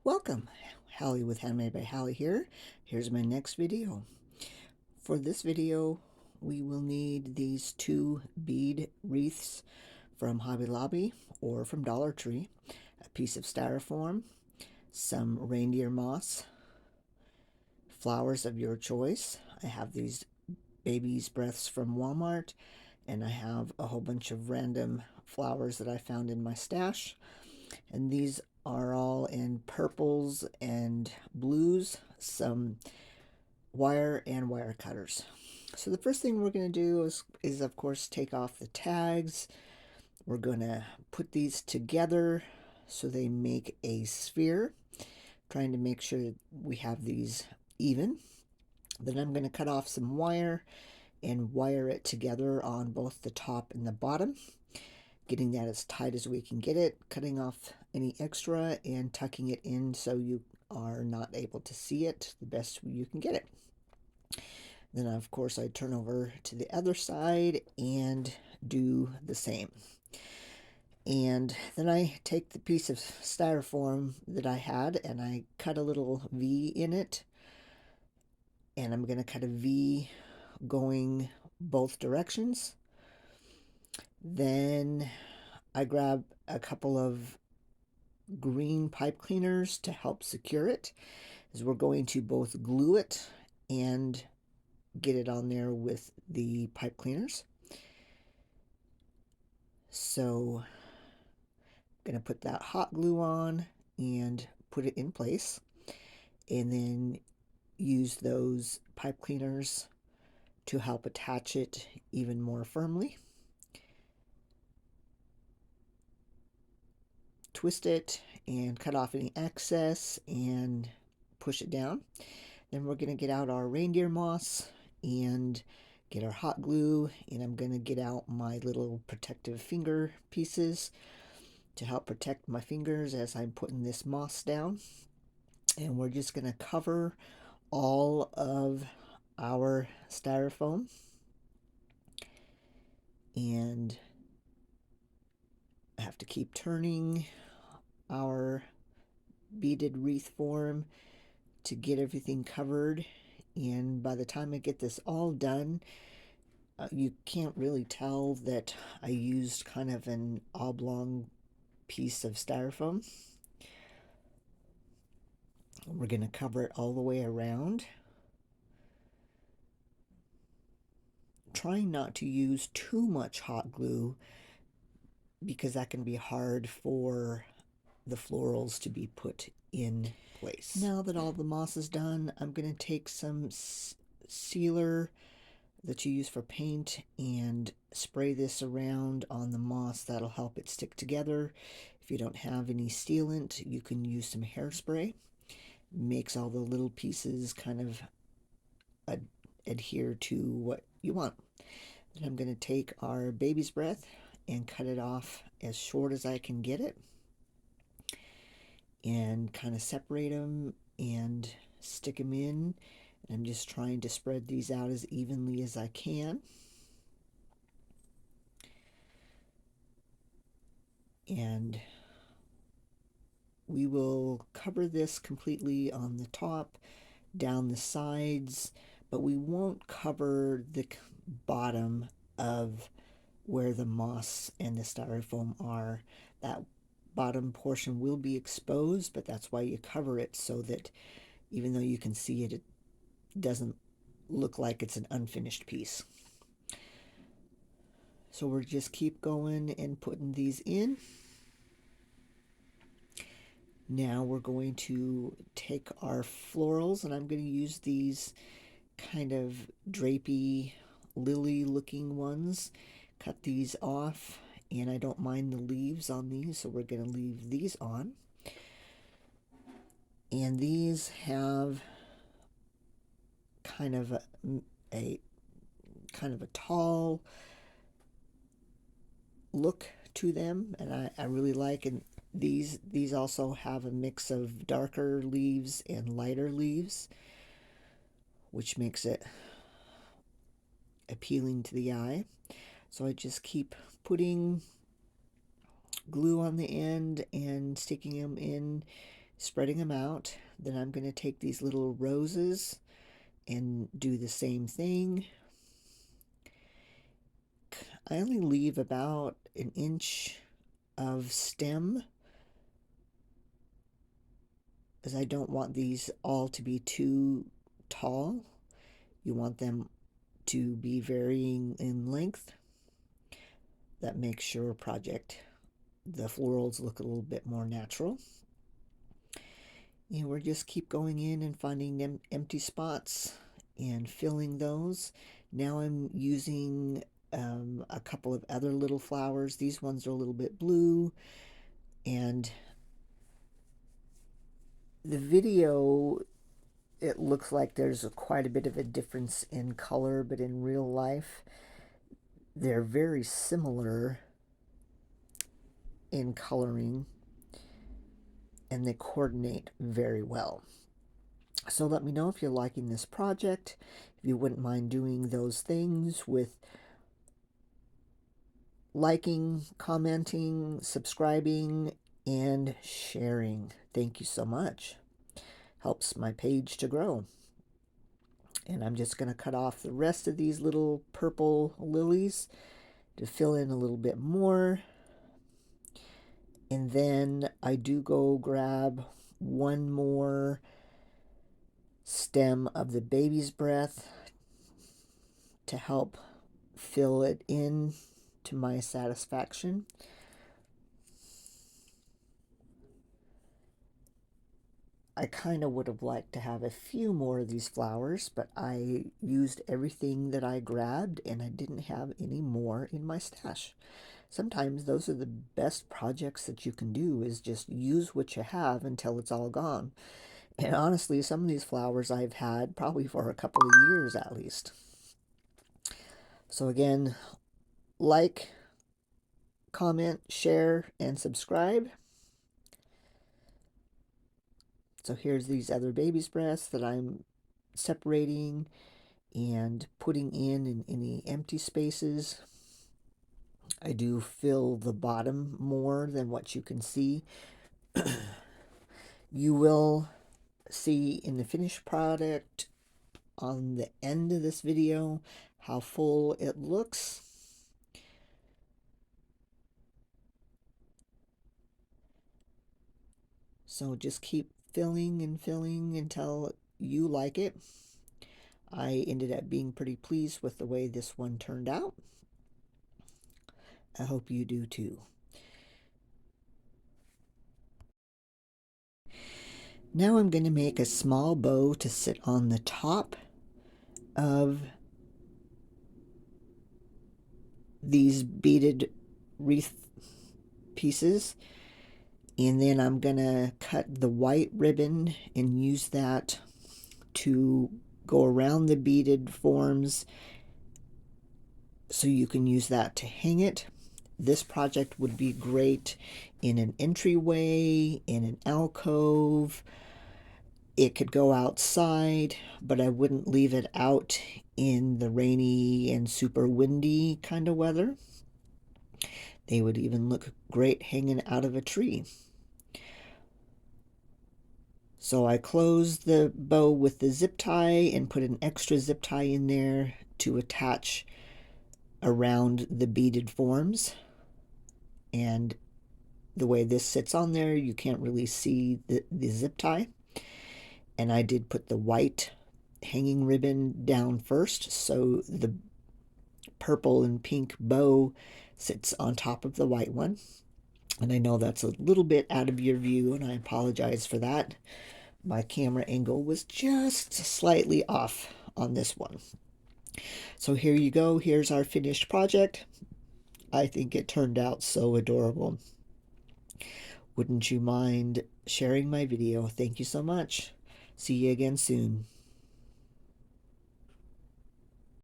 Welcome, Hallie with Handmade by Hallie here. Here's my next video. For this video, we will need these two bead wreaths from Hobby Lobby or from Dollar Tree, a piece of styrofoam, some reindeer moss, flowers of your choice. I have these baby's breaths from Walmart, and I have a whole bunch of random flowers that I found in my stash. And these are all in purples and blues, some wire and wire cutters. So the first thing we're going to do is of course take off the tags. We're going to put these together so they make a sphere, trying to make sure we have these even. Then I'm going to cut off some wire and wire it together on both the top and the bottom, getting that as tight as we can get it, cutting off any extra and tucking it in so you are not able to see it the best you can get it. Then of course I turn over to the other side and do the same. And then I take the piece of styrofoam that I had and I cut a little V in it, and I'm going to cut a V going both directions. Then I grab a couple of green pipe cleaners to help secure it, as we're going to both glue it and get it on there with the pipe cleaners. So I'm going to put that hot glue on and put it in place, and then use those pipe cleaners to help attach it even more firmly. Twist it and cut off any excess and push it down. Then we're going to get out our reindeer moss and get our hot glue, and I'm going to get out my little protective finger pieces to help protect my fingers as I'm putting this moss down. And we're just going to cover all of our styrofoam, and I have to keep turning our beaded wreath form to get everything covered. And by the time I get this all done, you can't really tell that I used kind of an oblong piece of styrofoam. We're going to cover it all the way around, trying not to use too much hot glue because that can be hard for the florals to be put in place. Now that all the moss is done, I'm going to take some sealer that you use for paint and spray this around on the moss. That'll help it stick together. If you don't have any sealant, you can use some hairspray. Makes all the little pieces kind of adhere to what you want. Then I'm going to take our baby's breath and cut it off as short as I can get it, and kind of separate them and stick them in. I'm just trying to spread these out as evenly as I can. And we will cover this completely on the top, down the sides, but we won't cover the bottom of where the moss and the styrofoam are. That bottom portion will be exposed, but that's why you cover it, so that even though you can see it, it doesn't look like it's an unfinished piece. So we'll just keep going and putting these in. Now we're going to take our florals, and I'm going to use these kind of drapey, lily looking ones. Cut these off, and I don't mind the leaves on these, so we're going to leave these on. And these have kind of a tall look to them, and I really like. And these also have a mix of darker leaves and lighter leaves, which makes it appealing to the eye. So I just keep putting glue on the end and sticking them in spreading them out. Then I'm going to take these little roses and do the same thing. I only leave about an inch of stem, as I don't want these all to be too tall. You want them to be varying in length. That makes your project, the florals, look a little bit more natural. And we're just keep going in and finding them empty spots and filling those. Now I'm using a couple of other little flowers. These ones are a little bit blue, and the video, it looks like there's quite a bit of a difference in color, but in real life they're very similar in coloring and they coordinate very well. So let me know if you're liking this project, if you wouldn't mind doing those things with liking, commenting, subscribing, and sharing. Thank you so much. Helps my page to grow. And I'm just going to cut off the rest of these little purple lilies to fill in a little bit more. And then I do go grab one more stem of the baby's breath to help fill it in to my satisfaction. I kind of would have liked to have a few more of these flowers, but I used everything that I grabbed and I didn't have any more in my stash. Sometimes those are the best projects that you can do, is just use what you have until it's all gone. And honestly, some of these flowers I've had probably for a couple of years at least. So again, like, comment, share, and subscribe. So here's these other baby's breaths that I'm separating and putting in any empty spaces. I do fill the bottom more than what you can see. You will see in the finished product on the end of this video how full it looks. So just keep filling and filling until you like it. I ended up being pretty pleased with the way this one turned out. I hope you do too. Now I'm going to make a small bow to sit on the top of these beaded wreath pieces. And then I'm going to cut the white ribbon and use that to go around the beaded forms so you can use that to hang it. This project would be great in an entryway, in an alcove. It could go outside, but I wouldn't leave it out in the rainy and super windy kind of weather. They would even look great hanging out of a tree. So I closed the bow with the zip tie and put an extra zip tie in there to attach around the beaded forms. And the way this sits on there, you can't really see the zip tie. And I did put the white hanging ribbon down first, so the purple and pink bow sits on top of the white one. And I know that's a little bit out of your view, and I apologize for that. My camera angle was just slightly off on this one. So here you go. Here's our finished project. I think it turned out so adorable. Wouldn't you mind sharing my video? Thank you so much. See you again soon.